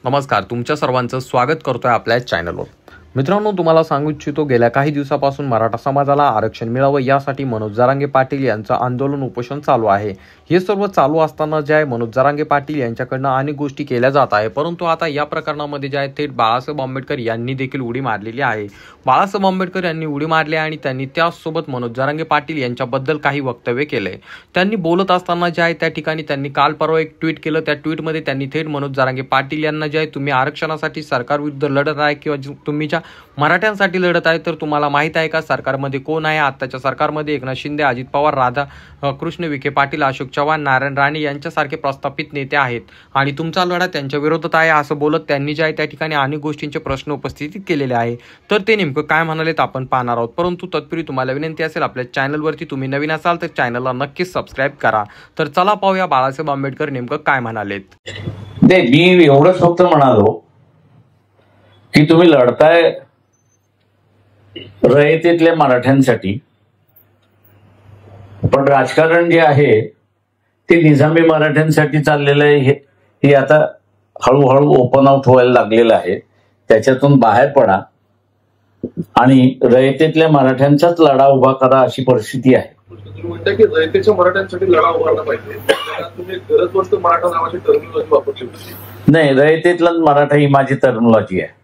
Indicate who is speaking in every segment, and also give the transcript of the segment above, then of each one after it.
Speaker 1: नमस्कार, तुमच्या सर्वांचं स्वागत करतोय आपल्या चॅनलवर। मित्रांनो, तुम्हाला सांगू इच्छितो, गेल्या काही दिवसापासून मराठा समाजाला आरक्षण मिळावं यासाठी मनोज जरांगे पाटील यांचं आंदोलन उपोषण चालू आहे। हे सर्व चालू असताना जे आहे मनोज जरांगे पाटील यांच्याकडनं अनेक गोष्टी केल्या जात आहे, परंतु आता या प्रकरणामध्ये जे आहे थेट बाळासाहेब आंबेडकर यांनी देखील उडी मारलेली आहे। बाळासाहेब आंबेडकर यांनी उडी मारली आणि त्यांनी त्यासोबत मनोज जरांगे पाटील यांच्याबद्दल काही वक्तव्य केले। त्यांनी बोलत असताना जे आहे त्या ठिकाणी त्यांनी काल परवा एक ट्विट केलं। त्या ट्विटमध्ये त्यांनी थेट मनोज जरांगे पाटील यांना जे आहे तुम्ही आरक्षणासाठी सरकारविरुद्ध लढत आहे किंवा तुम्ही ज्या मराठ्यांसाठी लढत आहे, तर तुम्हाला माहित आहे का सरकारमध्ये कोण आहे? आताच्या सरकारमध्ये एकनाथ शिंदे, अजित पवार, राधाकृष्ण विखे पाटील, अशोक चव्हाण, नारायण राणे यांच्यासारखे प्रस्थापित नेते आहेत आणि तुमचा लढा त्यांच्या विरोधात आहे असं बोलत त्यांनी जे आहे त्या ठिकाणी अनेक गोष्टींचे प्रश्न उपस्थित केलेले आहे। तर ते नेमकं काय म्हणालेत आपण पाहणार आहोत, परंतु तत्पूर्वी तुम्हाला विनंती असेल, आपल्या चॅनलवरती तुम्ही नवीन असाल तर चॅनलला नक्कीच सबस्क्राईब करा। तर चला पाहूया बाळासाहेब आंबेडकर नेमकं काय म्हणालेत।
Speaker 2: मी एवढंच फक्त म्हणालो की तुम्ही लढताय रयतेतल्या मराठ्यांसाठी, पण राजकारण जे आहे ते निजामी मराठ्यांसाठी चाललेलं आहे। हे आता हळूहळू ओपन आउट व्हायला लागलेलं आहे। त्याच्यातून बाहेर पडा आणि रयतेतल्या मराठ्यांचाच लढा उभा करा अशी परिस्थिती आहे।
Speaker 3: तुम्ही म्हणता की रयतेच्या मराठ्यांसाठी लढा उभारला पाहिजे, तुम्ही गरजवंत मराठा नावाची टर्मिनॉलॉजी वापरली होती।
Speaker 2: नाही, रयतेतलाच मराठा ही माझी टर्मिनॉलॉजी आहे,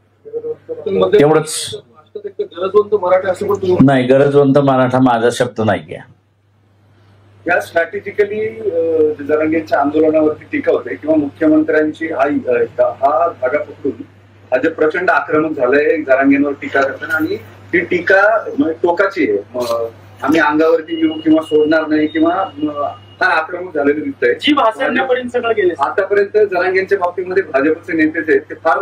Speaker 2: तेवढंच।
Speaker 3: गरजवंत मराठा असं पण तुम्ही
Speaker 2: नाही, गरजवंत मराठा माझा शब्द नाही आहे।
Speaker 4: या स्ट्रॅटेजिकली जरांगेंच्या आंदोलनावरती टीका होते किंवा मुख्यमंत्र्यांची हा धागा पकडून आज प्रचंड आक्रमक झालंय जरांगेंवर टीका करताना, आणि ती टीका टोकाची आहे। आम्ही अंगावरती येऊ किंवा सोडणार नाही किंवा फार आक्रमक झालेलं दिसतंय।
Speaker 3: जी भाषणापर्यंत सगळं गेले
Speaker 4: आतापर्यंत जरांगेंच्या बाबतीमध्ये भाजपचे नेतेच आहेत ते फार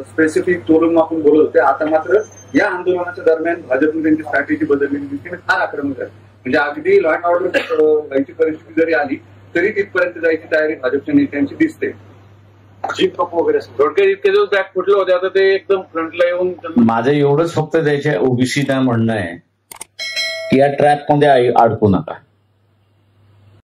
Speaker 4: स्पेसिफिक तोडून मापून बोलत होते। आता मात्र या आंदोलनाच्या दरम्यान भाजपने त्यांची स्ट्रॅटेजी बदललेली दिसते, फार आक्रमक झाली। म्हणजे अगदी लॉ अँड ऑर्डर व्हायची परिस्थिती जरी आली तरी तिथपर्यंत जायची तयारी भाजपच्या नेत्यांची दिसते।
Speaker 3: वगैरे थोडक्यात इतके दिवस बॅक फुटले होते, आता ते एकदम फ्रंटला येऊन
Speaker 2: माझं एवढंच फक्त त्याच्या ओबीसी म्हणणं आहे की या ट्रॅप मध्ये अडकू नका।